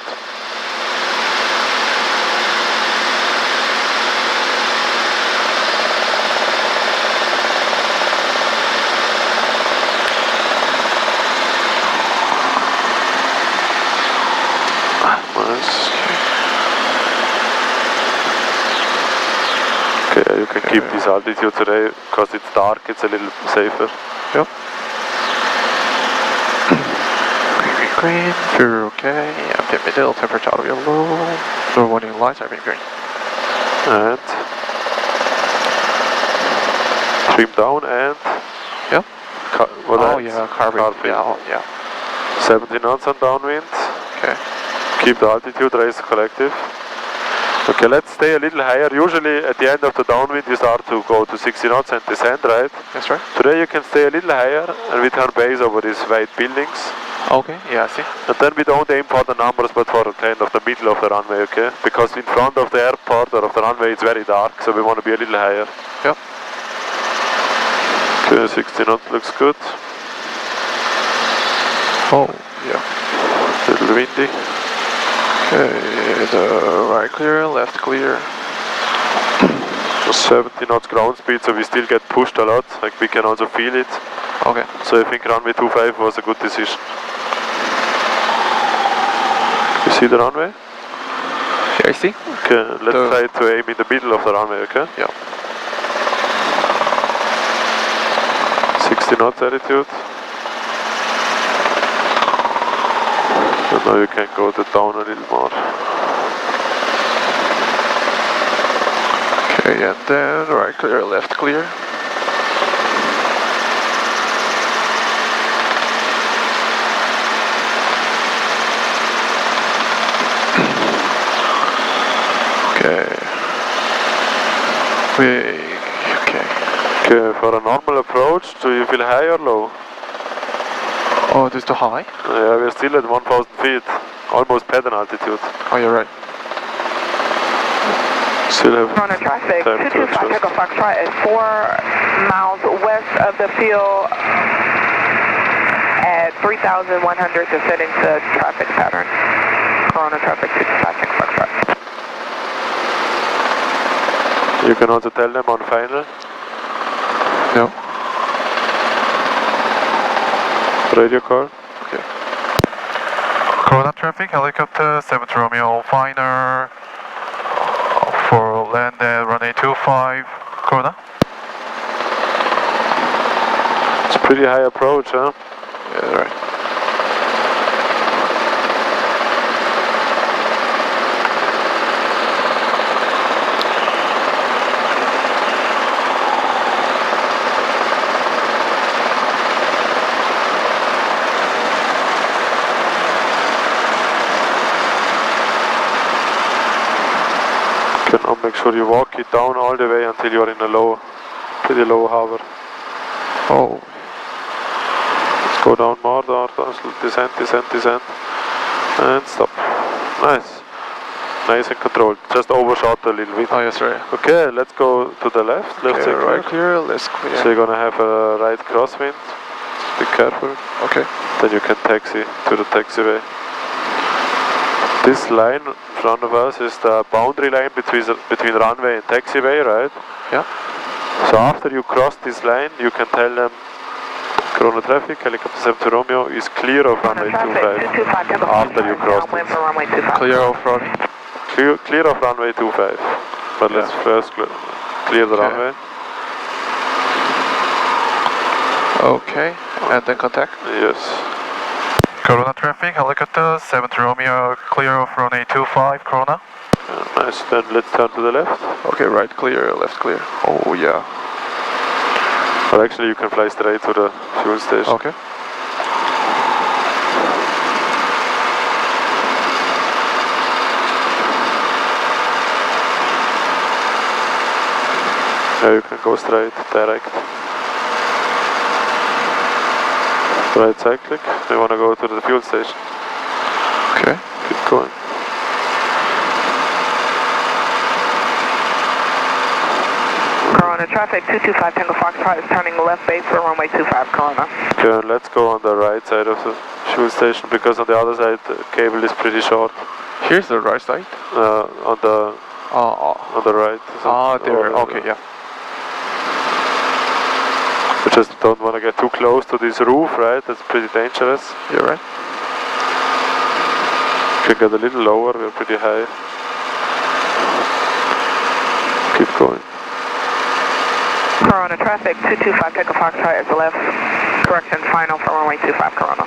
Nice. Okay, you can keep this altitude today because it's dark, it's a little safer. Yep. Green, you're okay. Empty middle, temperature out of yellow. No warning lights, I've been green. And trim down and Yep. what Oh, else? yeah, carbon. Yeah, oh, yeah. 70 knots on downwind. Okay. Keep the altitude, raise the collective. Okay, let's stay a little higher. Usually at the end of the downwind you start to go to 60 knots and descend, right? That's right. Today you can stay a little higher and we turn base over these white buildings. Okay, yeah, I see. And then we don't aim for the numbers but for kind of the middle of the runway, okay? Because in front of the airport or of the runway it's very dark, so we want to be a little higher. Yep. Okay, 60 knots looks good. Oh, yeah. A little windy. Okay, the right clear, left clear. 70 knots ground speed, so we still get pushed a lot, like we can also feel it. Okay. So I think runway 25 was a good decision. You see the runway? Yeah, I see. Okay, let's try to aim in the middle of the runway, okay? Yeah. 60 knots altitude. And now you can go down a little more. Okay, and then right clear, left clear. Okay. Okay. Okay, for a normal approach, do you feel high or low? Oh, this is too high? Yeah, we're still at 1,000 feet, almost pattern altitude. Oh, you're right. Still have Corona traffic, time to 225 adjust. Echo Foxtrot is 4 miles west of the field at 3,100 descending to traffic pattern. Corona traffic, 225 Echo Foxtrot. You can also tell them on final. No. Radio call. Okay. Corona traffic, helicopter 7 Romeo, final for land at runway 25, Corona. It's pretty high approach, huh? Yeah, right. You can now make sure you walk it down all the way until you're in a low, pretty low harbor. Oh, Let's go down more, descend, descend, descend, and stop. Nice. Nice and controlled. Just overshot a little bit. oh yes, right. Okay, let's go to the left. Left Okay, side right clear. clear, left clear. So you're gonna have a right crosswind. Be careful. Okay. Then you can taxi to the taxiway. This line in front of us is the boundary line between runway and taxiway, right? Yeah. So after you cross this line, you can tell them Corona traffic, helicopter 7 Romeo is clear of runway 25. 225 Echo After you cross downwind it. for runway 25. Clear off running. Clear of runway 25. But let's first clear the Okay. runway. Okay, and then contact. Yes. Corona traffic, helicopter 7 Romeo, clear off runway 25, Corona. Nice. Then let's turn to the left. Okay, right clear, left clear. Oh yeah. But actually you can fly straight to the fuel station. Okay. Yeah, you can go straight, direct. Right side click. We want to go to the fuel station. Okay. Keep going. Corona traffic, 225 Tango Foxtrot is turning left base for runway 25, Corona. Okay, and let's go on the right side of the fuel station because on the other side the cable is pretty short. Here's the right side. On the right. There. Or- Okay, yeah. We just don't want to get too close to this roof, right? That's pretty dangerous. You're right. We can get a little lower, we're pretty high. Keep going. Corona traffic, 225 Tango Foxtrot is left. Correction final for runway 25, Corona.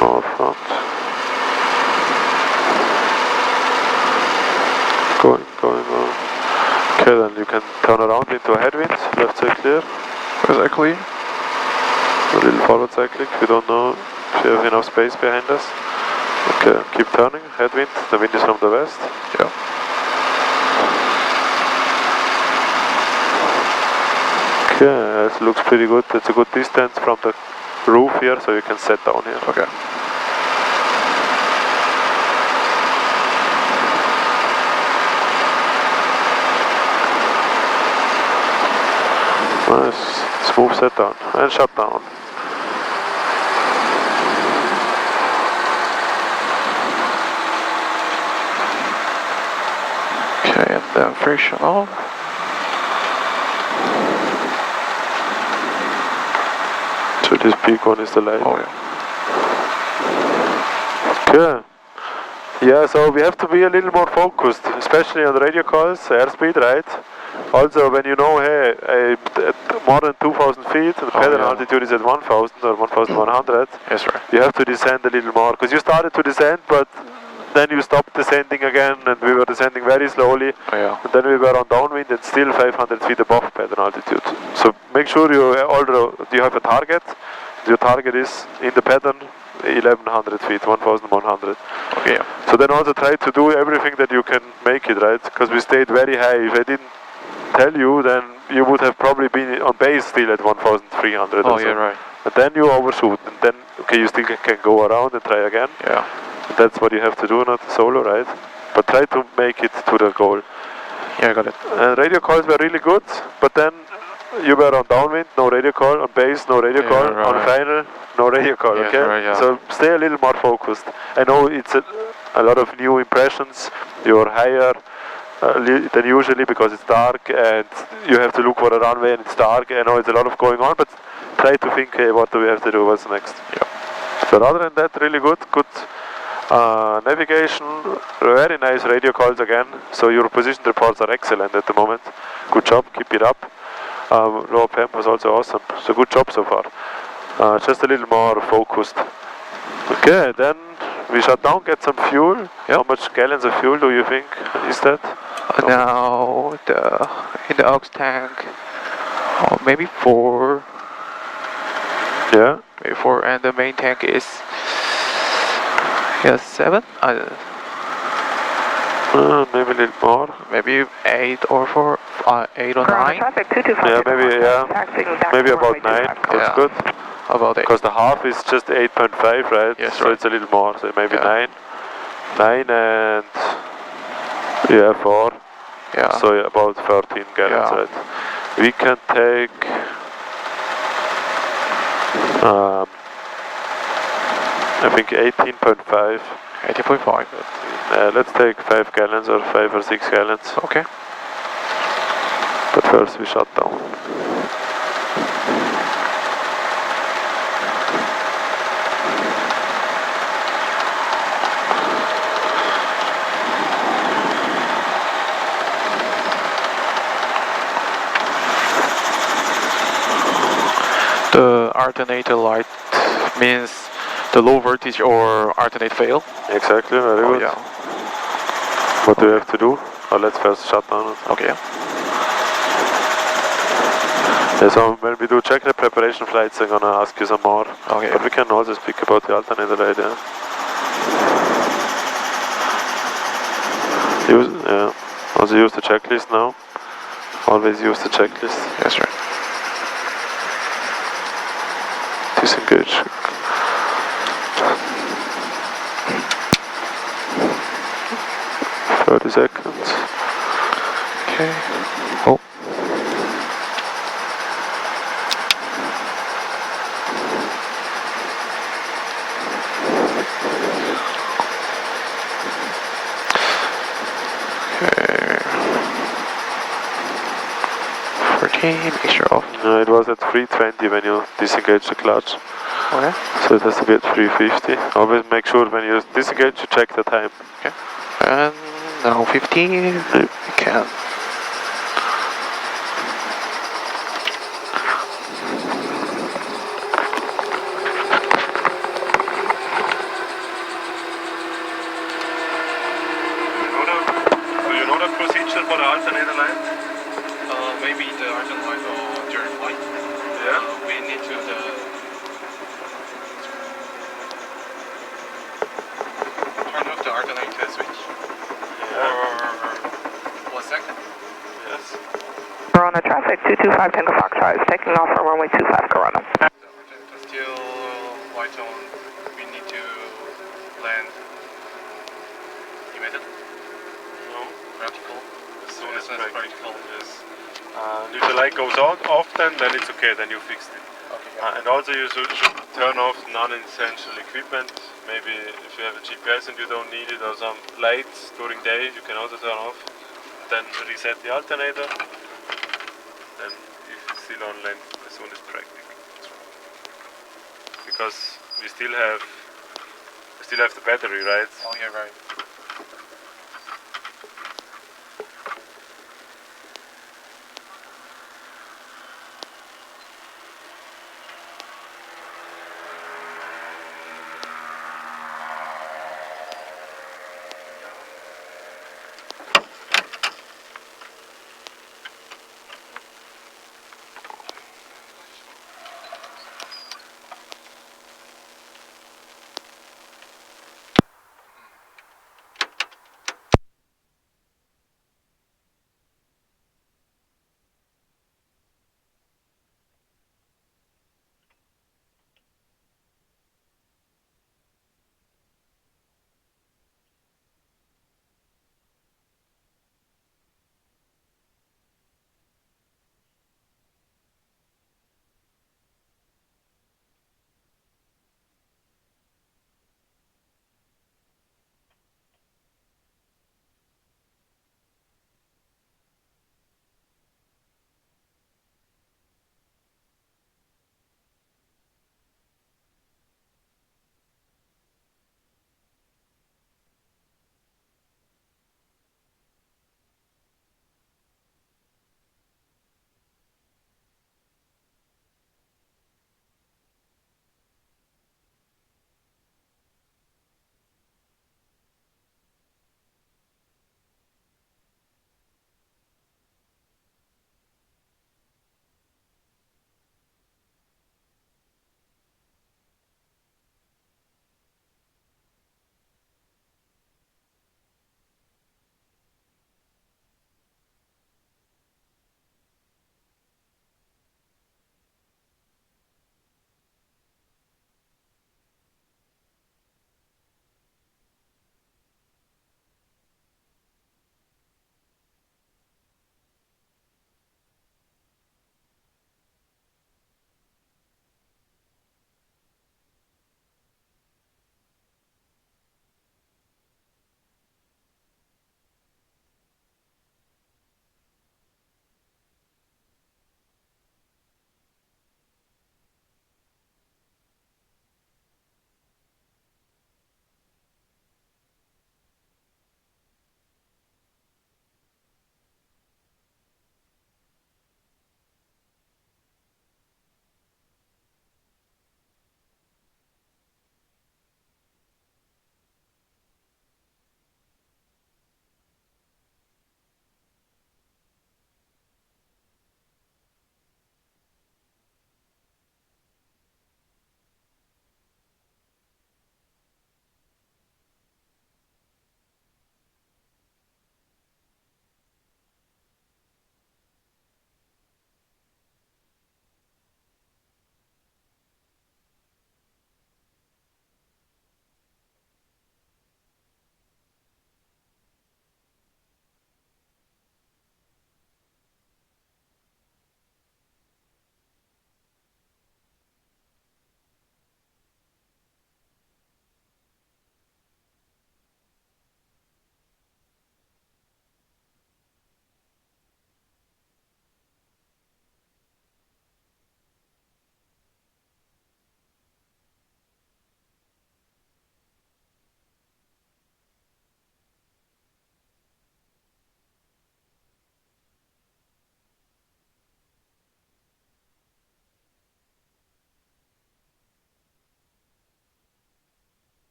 More front. Going. Okay, then you can turn around into a headwind, left side clear. Was that clear? A little forward cycling, we don't know if you have enough space behind us. Okay, keep turning, headwind, the wind is from the west. Yeah. Okay, it looks pretty good. It's a good distance from the roof here, so you can set down here. Okay. Nice, smooth set down and shut down. Okay, and then friction on. So this big one is the light. Oh yeah. Okay. Yeah, so we have to be a little more focused, especially on radio calls, airspeed, right? Also, when you know, hey, at more than 2,000 feet, the pattern altitude is at 1,000 or 1,100, Yes, right. you have to descend a little more, because you started to descend, but then you stopped descending again, and we were descending very slowly, Oh yeah. and then we were on downwind and still 500 feet above pattern altitude. So make sure you have a target. Your target is in the pattern 1,100 feet, 1,100. Okay, yeah. So then also try to do everything that you can make it, right? Because we stayed very high. If I didn't tell you, then you would have probably been on base still at 1,300 Oh or so. yeah, right. and then you overshoot, and then okay, you still can go around and try again. Yeah. That's what you have to do, not solo, right? But try to make it to the goal. Yeah, I got it. Radio calls were really good, but then you were on downwind, no radio call, on base, no radio Yeah, call, right. on final, no radio call, Yes, okay? right, yeah. So stay a little more focused. I know it's a lot of new impressions, you're higher than usually because it's dark and you have to look for a runway and it's dark. I know it's a lot of going on, but try to think, hey, what do we have to do, what's next? Yeah. But other than that, really good navigation, very nice radio calls again, so your position reports are excellent at the moment. Good job, keep it up. Low PEM was also awesome, so good job so far. Just a little more focused. Okay, then we shut down, get some fuel. Yep. How much gallons of fuel do you think is that? Now in the aux tank, maybe 4. Yeah, Maybe 4, and the main tank is 7. maybe a little more. Maybe 8 or 4, 8 or Corona 9. traffic 225. Yeah, maybe, yeah. Maybe about 9. That's Yeah. good. About 8. Because the half is just 8.5, right? Yes, so right. it's a little more, so maybe Yeah. 9. 9 and 4. Yeah. So yeah, about 13 gallons, Yeah. right? We can take I think 18.5. 80.5. Let's take 5 gallons or 5 or 6 gallons. Okay. But first we shut down. The alternator light means the low voltage or alternate fail. Exactly, very Oh good. yeah. What do we have to do? Let's first shut down it. Okay. Yeah, so when we do check the preparation flights, I'm gonna ask you some more. Okay. But we can also speak about the alternator radio. Also use the checklist now. Always use the checklist. That's right. Disengage. .30 seconds. Okay. Oh. Okay. 14, make sure off. No, it was at 320 when you disengage the clutch. Okay. So it has to be at 350. Always make sure when you disengage, you check the time. Okay. And now 15. We can. Do you know the procedure for the alternator light? Maybe the alternate light or during flight. Yeah. We need to turn off the alternator switch. For 1 second. Yes. Corona traffic 225 Tango Foxtrot is taking off from runway 25 Corona. The alternator still white on. We need to land immediately. No. Vertical. As soon as vertical. Yes. If the light goes out often, then it's okay, then you fixed it. Okay. And also you should turn off non-essential equipment. Maybe if you have a GPS and you don't need it, or some lights during day, you can also turn off. Then reset the alternator. Then it's still on land as soon as practical. Because we still have the battery, right? Oh yeah, right.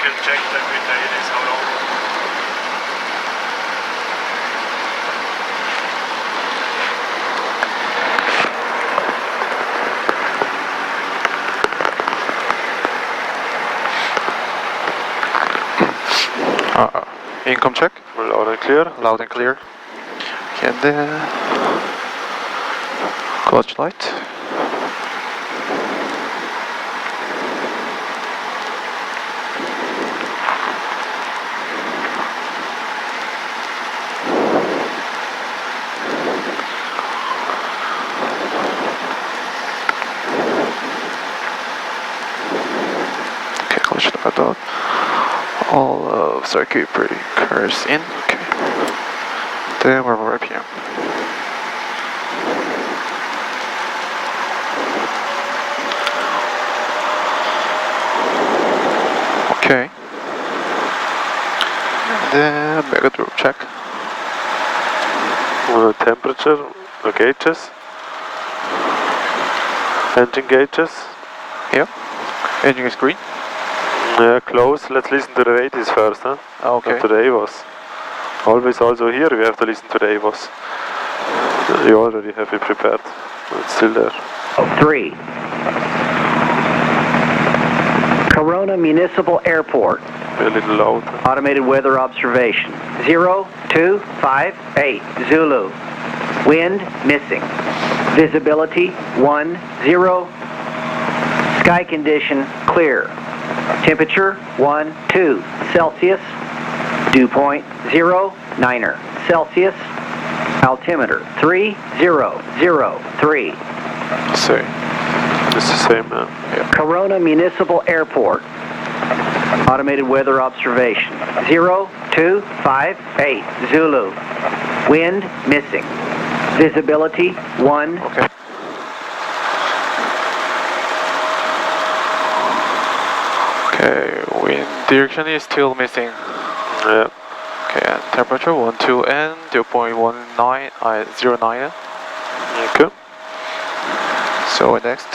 can check that with the ADs how long. Income check. Loud and clear. Loud and clear. Okay, and then clutch light. Okay, clutch light out. All of circuit breakers in. Okay. Then we're RPM. Okay. And then mega drop check. Temperature, gauges, engine gauges. Yep. Engine is green. Yeah, close. Let's listen to the radius first, huh? Okay. Not to the AVOS. Always also here we have to listen to the AVOS. You already have it prepared. It's still there. 3. Corona Municipal Airport. Be a little loud. Automated weather observation. 0258 Zulu. Wind missing. Visibility 10. Sky condition clear. Temperature 12 Celsius. Dew point 09er Celsius. Altimeter 3003. Same. It's the same now. Yeah. Corona Municipal Airport. Automated weather observation. 0258 Zulu. Wind missing. Visibility 1. Okay. Okay, wind direction is still missing. Yeah. Okay, and temperature 12 and 0.09. Okay. So next,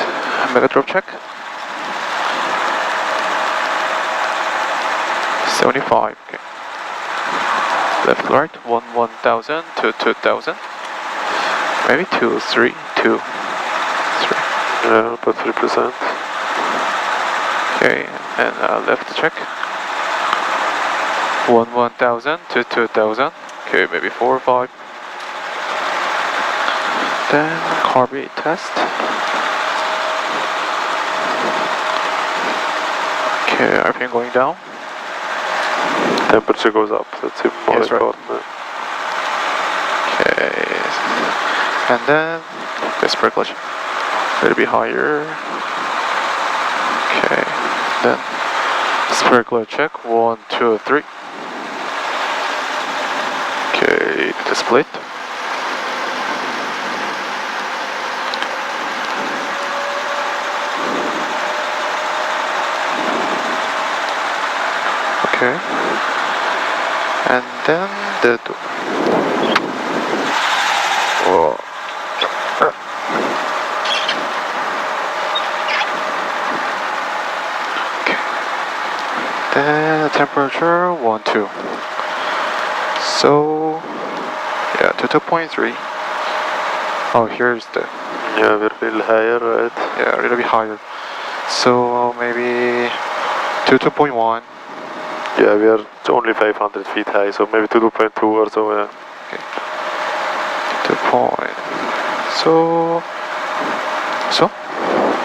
mega drop check. 75. Okay. Left, right, 1000 to 2000. Maybe 2, 3, 2, 3. Yeah, about 3%. Okay, and left check. 1000 to 2000. Okay, maybe 4 or 5. Then carb test. Okay, RPM going down. Temperature goes up. That's even more Yes, right. important. Okay, and then the spare clutch a little bit higher. Okay, then spare clutch check 1, 2, 3. Okay, the split. Okay, and then the door. Whoa. Okay. Then temperature 1, 2. So yeah, to 2.3. Oh, here's the Yeah, we're a little higher, right? yeah, a little bit higher. So maybe to 2.1. Yeah, we are only 500 feet high, so maybe to 2.2 or so. Yeah. 2 point. So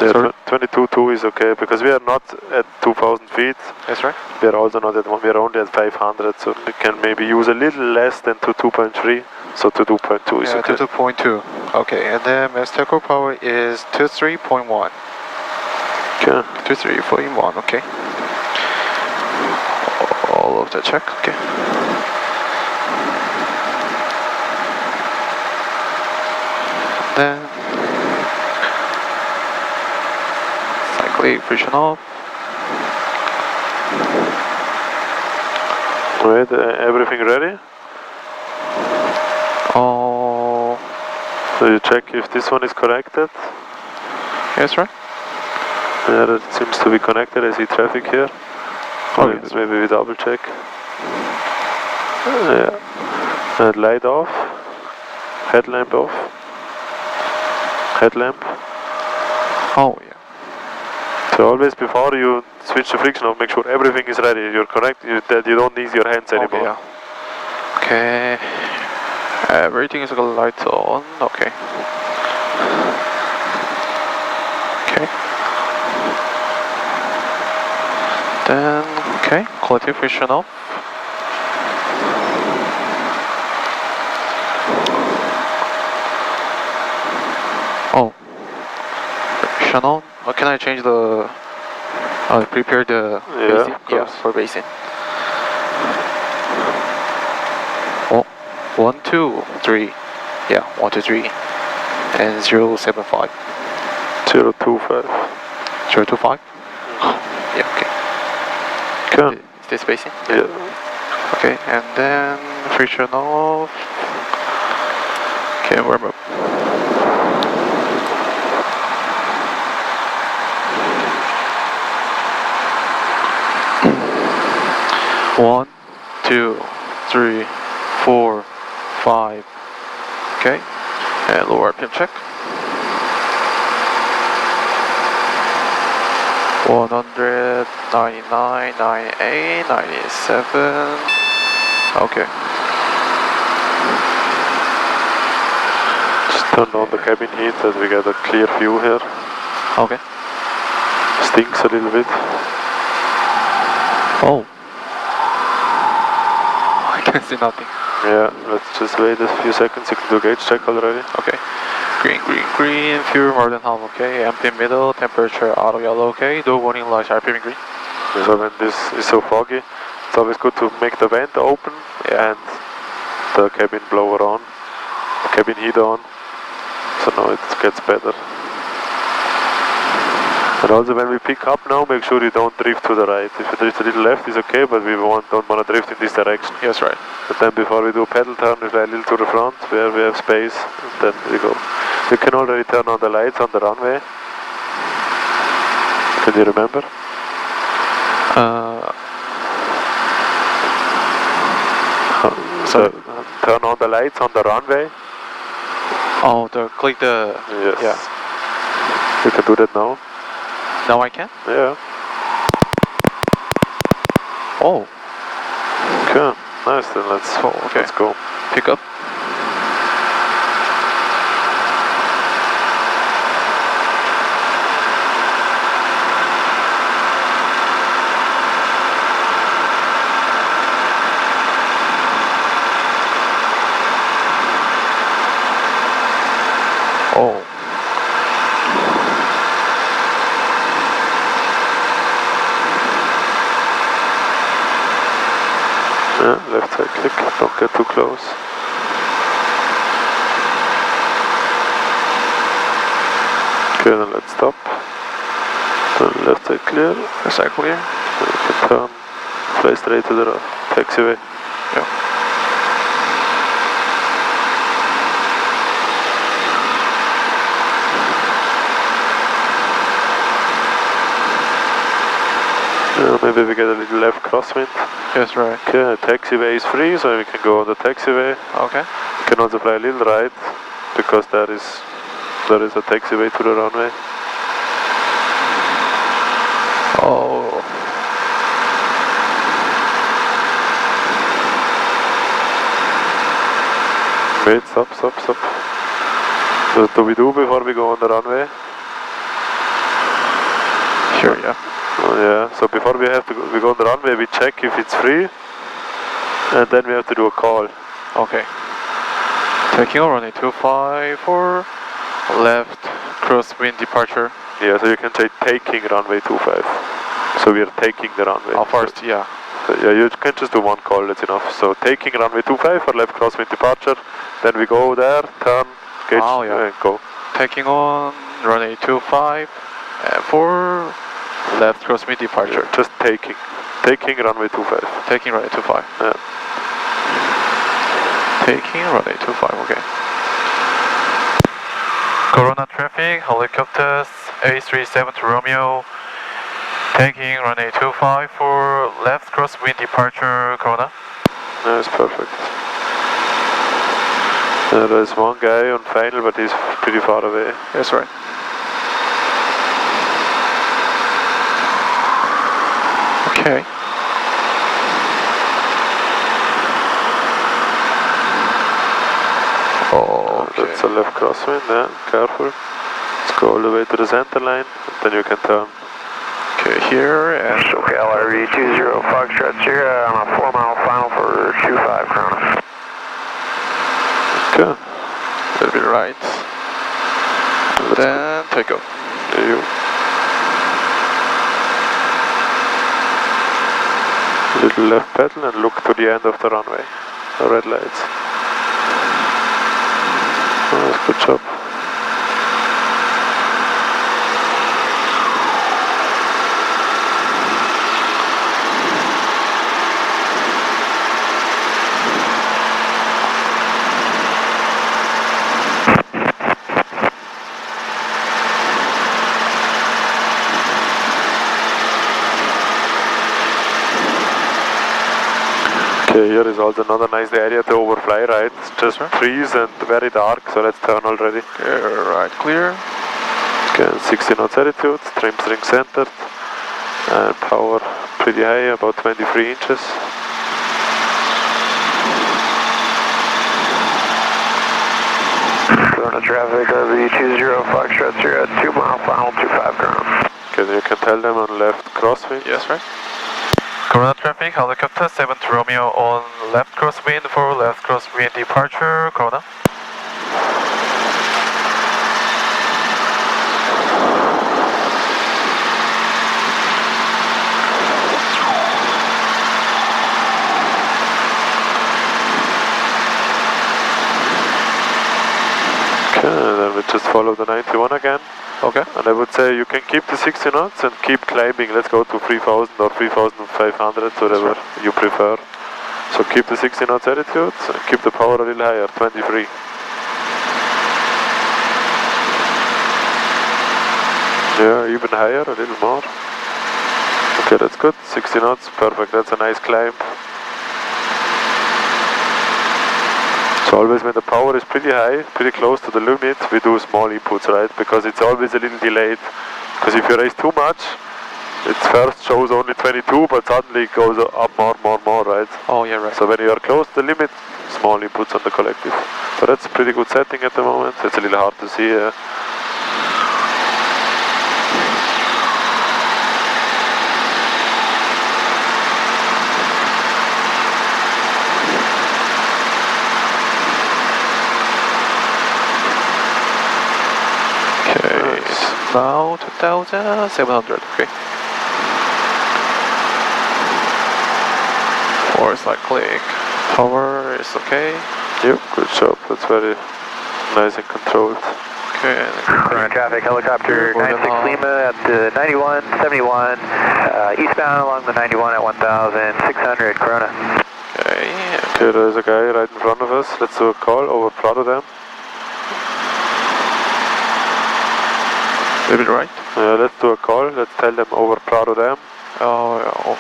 Yeah, sorry? 22.2 is okay because we are not at 2,000 feet. That's right. We are also not at one. We are only at 500, so we can maybe use a little less than to 2.3. So to 2.2 is Yeah, okay. to 2.2. Okay, and then mass takeoff power is 23.1. Okay. 23.1. Okay. All of the check. Okay. Then cyclic friction off. Right, everything ready? Oh, So you check if this one is connected. yes, right. Yeah, that seems to be connected. I see traffic here. Maybe we double check. Yeah. And light off. Headlamp off. Headlamp. Oh, yeah. So always before you switch the friction off, make sure everything is ready. You're correct, that you don't need your hands anymore. Okay, yeah. Okay. Everything is light on. Okay. Okay. Then, okay, quality friction off. Oh. Friction on. Oh, can I change the... prepare the basin? of course. Yeah, for basin. Oh, 1, 2, 3. Yeah, 1, 2, 3. And 075. 025. 025? Yeah, okay. Good. Is this spacing? Yeah. Okay, and then friction off. Okay, warm up. One, 2, 3, 4, 5. Okay, and lower RPM check. 199, 98, 97. Okay. Just turn on the cabin heat that we get a clear view here. Okay. Stinks a little bit. Oh. I can see nothing. Yeah, let's just wait a few seconds. You can do gauge check already. Okay. Green, green, green. Fuel more than half. Okay. Empty middle. Temperature auto yellow. Okay. Do warning lights RPM green. So when this is so foggy, it's always good to make the vent open and the cabin blower on, cabin heat on. So now it gets better. And also when we pick up now, make sure you don't drift to the right. If you drift a little left, it's okay, but we don't want to drift in this direction. Yes, right. And then before we do pedal turn, we fly a little to the front, where we have space, and then we go. You can already turn on the lights on the runway. Can you remember? So turn on the lights on the runway. oh, click the... Yes. Yeah. You can do that now. Now I can? Yeah. Oh. Okay. Nice. Then let's go. Pick up. Oh. Yeah, left side click, don't get too close. Okay, then let's stop. Then left side clear. Left side clear. Then we can turn, fly straight to the taxiway. Yeah. Maybe we get a little left crosswind. Yes, right. Okay, taxiway is free, so we can go on the taxiway. Okay. We can also fly a little right, because there is a taxiway to the runway. Oh. Wait, stop. What do we do before we go on the runway? Sure, yeah. Oh, yeah, so before we go on the runway, we check if it's free, and then we have to do a call. Okay. Taking on runway 254, left crosswind departure. Yeah, so you can say taking runway 25. So we are taking the runway. Oh, first, yeah. So, yeah, you can just do one call, that's enough. So taking runway 25 for left crosswind departure, then we go there, turn, gauge, and go. Taking on runway 25, for left crosswind departure. Just taking runway 25. Taking runway 25. Yeah. Taking runway 25, okay. Corona traffic, helicopters, A37 to Romeo, Taking runway 25 for left crosswind departure, Corona. That's perfect. There's one guy on final, but he's pretty far away. Yes, right. Okay. That's a left crosswind, yeah, careful. Let's go all the way to the center line, and then you can turn. Okay, here and Okay, LRE 20 Foxtrot Sierra on a 4-mile final for 25 Corona. Okay. a little bit right. Then take off. There you. Little left pedal and look to the end of the runway. The red lights. Nice, good job. Okay, here is also another nice area to overfly, right? It's just trees and very dark, so let's turn already. Okay, right, clear. Okay, 60 knots altitude, trim string centered, and power pretty high, about 23 inches. Corona traffic, RV 20 Foxtrot Sierra, 2-mile final, 25 Corona. Okay, you can tell them on left crosswind. Yes, right. Corona traffic, helicopter 7 Romeo on left crosswind for left crosswind departure, Corona. Okay, then we just follow the 91 again. Okay. And I would say you can keep the 60 knots and keep climbing. Let's go to 3000 or 3500, whatever you prefer. So keep the 60 knots altitude and keep the power a little higher, 23. Yeah, even higher, a little more. Okay, that's good. 60 knots, perfect. That's a nice climb. So always when the power is pretty high, pretty close to the limit, we do small inputs, right? Because it's always a little delayed. Because if you raise too much, it first shows only 22, but suddenly it goes up more, right? Oh, yeah, right. So when you are close to the limit, small inputs on the collective. So that's a pretty good setting at the moment. It's a little hard to see. Okay, now 2700, okay. Force like click. Power is okay. Yep, good job. That's very nice and controlled. Okay. Corona traffic, helicopter 96 Lima at the 91, 71, eastbound along the 91 at 1600, Corona. Okay. Okay, there's a guy right in front of us. Let's do a call over Prado Dam. Little bit right. Let's do a call. Let's tell them over Prado Dam. Oh, yeah.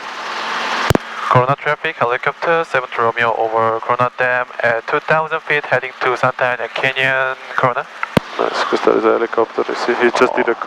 Corona traffic, helicopter 7 Romeo over Corona Dam at 2000 feet heading to Santa Ana Canyon, Corona. Nice, because there is a helicopter. You see, he just did a